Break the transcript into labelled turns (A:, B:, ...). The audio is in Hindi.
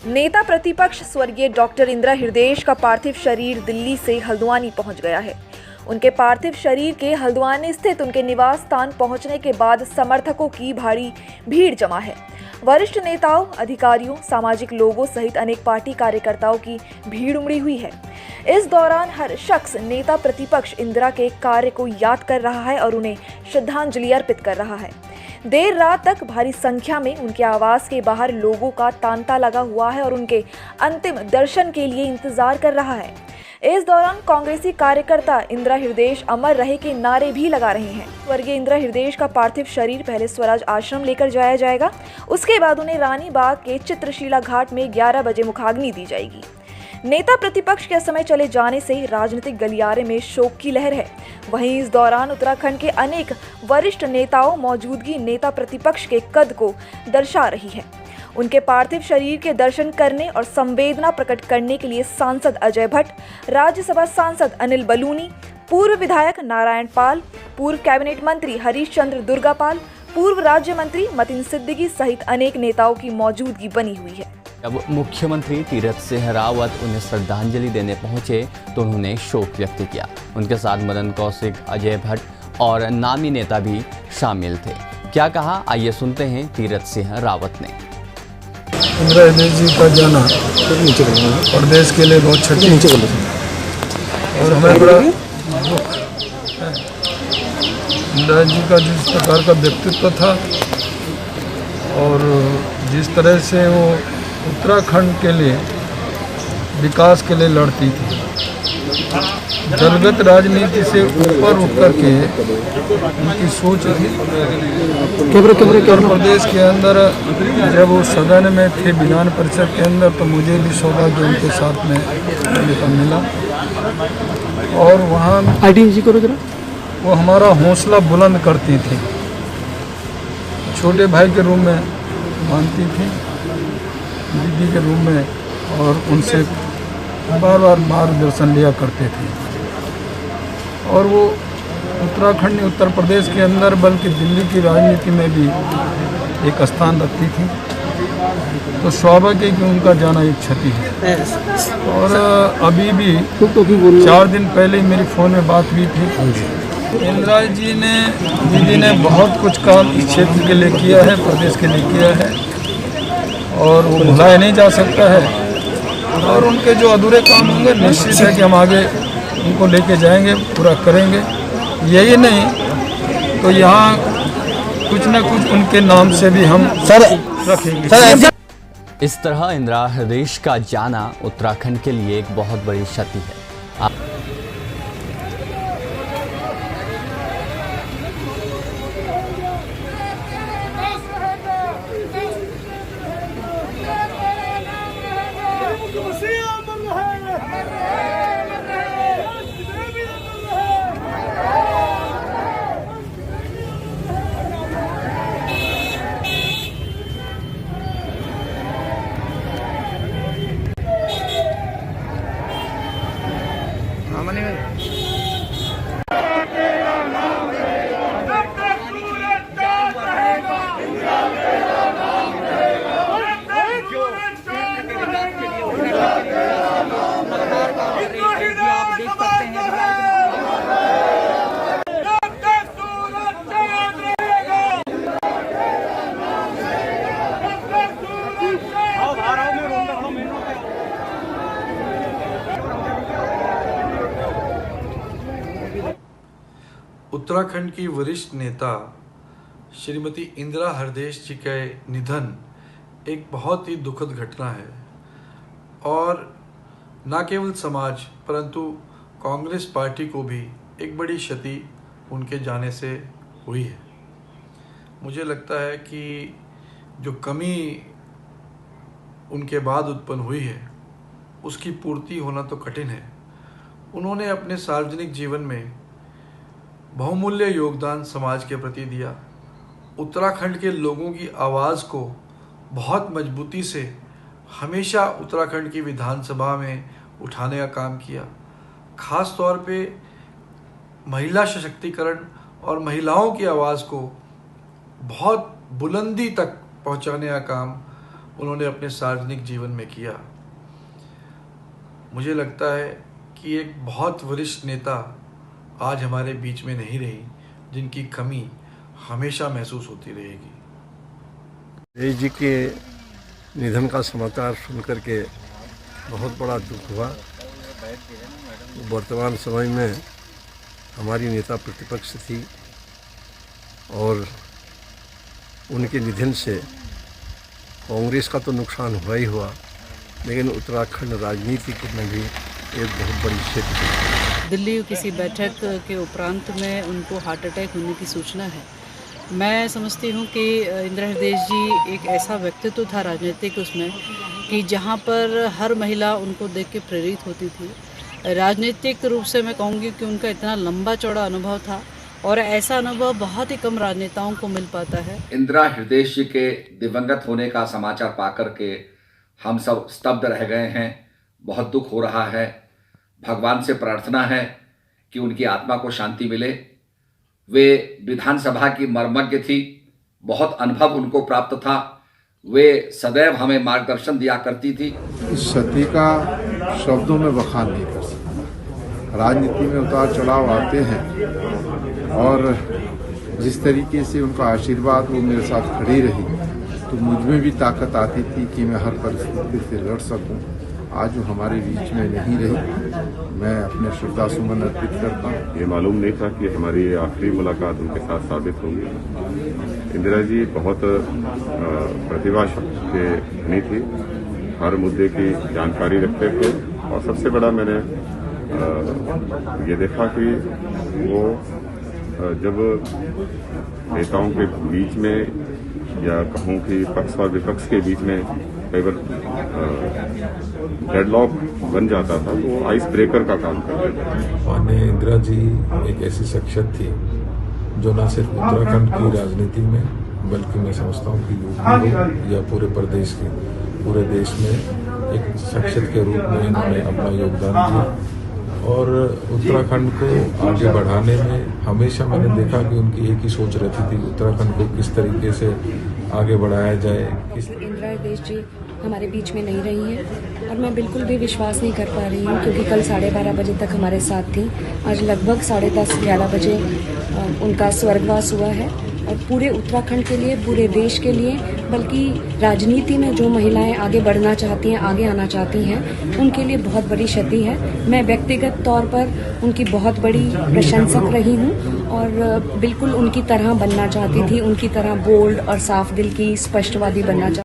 A: नेता प्रतिपक्ष स्वर्गीय डॉक्टर इंदिरा हृदयेश का पार्थिव शरीर दिल्ली से हल्द्वानी पहुंच गया है। उनके पार्थिव शरीर के हल्द्वानी स्थित उनके निवास स्थान पहुंचने के बाद समर्थकों की भारी भीड़ जमा है। वरिष्ठ नेताओं, अधिकारियों, सामाजिक लोगों सहित अनेक पार्टी कार्यकर्ताओं की भीड़ उमड़ी हुई है। इस दौरान हर शख्स नेता प्रतिपक्ष इंदिरा के कार्य को याद कर रहा है और उन्हें श्रद्धांजलि अर्पित कर रहा है। देर रात तक भारी संख्या में उनके आवास के बाहर लोगों का तांता लगा हुआ है और उनके अंतिम दर्शन के लिए इंतजार कर रहा है। इस दौरान कांग्रेसी कार्यकर्ता इंदिरा हृदयेश अमर रहे के नारे भी लगा रहे हैं। स्वर्गीय इंदिरा हृदयेश का पार्थिव शरीर पहले स्वराज आश्रम लेकर जाया जाएगा। उसके बाद उन्हें रानी बाग के चित्रशिला घाट में 11 बजे मुखाग्नि दी जाएगी। नेता प्रतिपक्ष के समय चले जाने से राजनीतिक गलियारे में शोक की लहर है। वहीं इस दौरान उत्तराखंड के अनेक वरिष्ठ नेताओं मौजूदगी नेता प्रतिपक्ष के कद को दर्शा रही है। उनके पार्थिव शरीर के दर्शन करने और संवेदना प्रकट करने के लिए सांसद अजय भट्ट, राज्यसभा सांसद अनिल बलूनी, पूर्व विधायक नारायण पाल, पूर्व कैबिनेट मंत्री हरीश चंद्र दुर्गापाल, पूर्व राज्य मंत्री मतीन सिद्दीकी सहित अनेक नेताओं की मौजूदगी बनी हुई है।
B: जब मुख्यमंत्री तीरथ सिंह रावत उन्हें श्रद्धांजलि देने पहुंचे तो उन्होंने शोक व्यक्त किया। उनके साथ मदन कौशिक, अजय भट्ट और नामी नेता भी शामिल थे। क्या कहा, आइए सुनते हैं तीरथ सिंह रावत ने।
C: इंदिरा हृदयेश जी का जाना प्रदेश के लिए बहुत क्षति और हमें बड़ा दुख है। इंदिरा जी का जिस प्रकार का व्यक्तित्व था और जिस तरह से वो उत्तराखंड के लिए विकास के लिए लड़ती थी, दलगत राजनीति से ऊपर उठ करके उनकी सोच थी। उत्तर प्रदेश के अंदर जब वो सदन में थे, विधान परिषद के अंदर, तो मुझे भी सौभाग्य उनके साथ में रहने का मिला और वहाँ वो हमारा हौसला बुलंद करती थी। छोटे भाई के रूप में मानती थी, दीदी के रूप में, और उनसे बार बार मार्गदर्शन लिया करते थे। और वो उत्तराखंड में, उत्तर प्रदेश के अंदर, बल्कि दिल्ली की राजनीति में भी एक स्थान रखती थी। तो स्वाभाविक है कि उनका जाना एक क्षति है। और अभी भी 4 दिन पहले मेरी फ़ोन में बात हुई थी। इंदिरा जी ने, दीदी ने बहुत कुछ काम इस क्षेत्र के लिए किया है, प्रदेश के लिए किया है और वो भुलाया नहीं जा सकता है। और उनके जो अधूरे काम होंगे निश्चित है कि हम आगे उनको लेके जाएंगे, पूरा करेंगे। यही नहीं तो यहाँ कुछ न कुछ उनके नाम से भी हम रखेंगे।
B: इस तरह इंदिरा हृदयेश का जाना उत्तराखंड के लिए एक बहुत बड़ी क्षति है।
D: उत्तराखंड की वरिष्ठ नेता श्रीमती इंदिरा हृदयेश जी के निधन एक बहुत ही दुखद घटना है और न केवल समाज परंतु कांग्रेस पार्टी को भी एक बड़ी क्षति उनके जाने से हुई है। मुझे लगता है कि जो कमी उनके बाद उत्पन्न हुई है उसकी पूर्ति होना तो कठिन है। उन्होंने अपने सार्वजनिक जीवन में बहुमूल्य योगदान समाज के प्रति दिया। उत्तराखंड के लोगों की आवाज़ को बहुत मजबूती से हमेशा उत्तराखंड की विधानसभा में उठाने का काम किया। ख़ास तौर पे महिला सशक्तिकरण और महिलाओं की आवाज़ को बहुत बुलंदी तक पहुंचाने का काम उन्होंने अपने सार्वजनिक जीवन में किया। मुझे लगता है कि एक बहुत वरिष्ठ नेता आज हमारे बीच में नहीं रही, जिनकी कमी हमेशा महसूस होती रहेगी।
E: देश जी के निधन का समाचार सुनकर के बहुत बड़ा दुख हुआ। वर्तमान समय में हमारी नेता प्रतिपक्ष थी और उनके निधन से कांग्रेस का तो नुकसान हुआ ही हुआ, लेकिन उत्तराखंड राजनीति में भी एक बहुत बड़ी क्षति हुई।
F: दिल्ली किसी बैठक के उपरांत में उनको हार्ट अटैक होने की सूचना है। मैं समझती हूँ कि इंदिरा हृदय जी एक ऐसा व्यक्तित्व था राजनीतिक उसमें कि जहाँ पर हर महिला उनको देख के प्रेरित होती थी। राजनीतिक रूप से मैं कहूँगी कि उनका इतना लंबा चौड़ा अनुभव था और ऐसा अनुभव बहुत ही कम राजनेताओं को मिल पाता है।
G: इंदिरा हृदय जी के दिवंगत होने का समाचार पाकर के हम सब स्तब्ध रह गए हैं। बहुत दुख हो रहा है। भगवान से प्रार्थना है कि उनकी आत्मा को शांति मिले। वे विधानसभा की मर्मज्ञ थी, बहुत अनुभव उनको प्राप्त था। वे सदैव हमें मार्गदर्शन दिया करती थी।
H: इस सती का शब्दों में बखान नहीं कर सकता। राजनीति में उतार चढ़ाव आते हैं और जिस तरीके से उनका आशीर्वाद वो मेरे साथ खड़ी रही तो मुझ में भी ताकत आती थी कि मैं हर परिस्थिति से लड़ सकूं। आज वो हमारे बीच में नहीं रही, मैं अपने श्रद्धा सुमन अर्पित करता हूँ।
I: ये मालूम नहीं था कि हमारी आखिरी मुलाकात उनके साथ साबित होगी। इंदिरा जी बहुत प्रतिभा के धनी थी, हर मुद्दे की जानकारी रखते थे और सबसे बड़ा मैंने ये देखा कि वो जब नेताओं के बीच में या कहूँ कि पक्ष और विपक्ष के बीच में कई बार डेडलॉक बन जाता था तो वो आइस ब्रेकर का काम करते थे।
J: माननीय इंदिरा जी एक ऐसी शख्सियत थी जो न सिर्फ उत्तराखंड की राजनीति में बल्कि मैं समझता हूँ कि यूपी या पूरे प्रदेश की पूरे देश में एक शख्सियत के रूप में इन्होंने अपना योगदान दिया और उत्तराखंड को आगे बढ़ाने में हमेशा मैंने देखा कि उनकी एक ही सोच रहती थी, उत्तराखंड को किस तरीके से आगे बढ़ाया जाए।
K: इंदिरा हृदय जी हमारे बीच में नहीं रही हैं और मैं बिल्कुल भी विश्वास नहीं कर पा रही हूँ क्योंकि कल 12:30 बजे तक हमारे साथ थी। आज लगभग 10:30-11 बजे उनका स्वर्गवास हुआ है और पूरे उत्तराखंड के लिए, पूरे देश के लिए, बल्कि राजनीति में जो महिलाएं आगे बढ़ना चाहती हैं, आगे आना चाहती हैं, उनके लिए बहुत बड़ी क्षति है। मैं व्यक्तिगत तौर पर उनकी बहुत बड़ी प्रशंसक रही हूं और बिल्कुल उनकी तरह बनना चाहती थी, उनकी तरह बोल्ड और साफ दिल की स्पष्टवादी बनना चाहती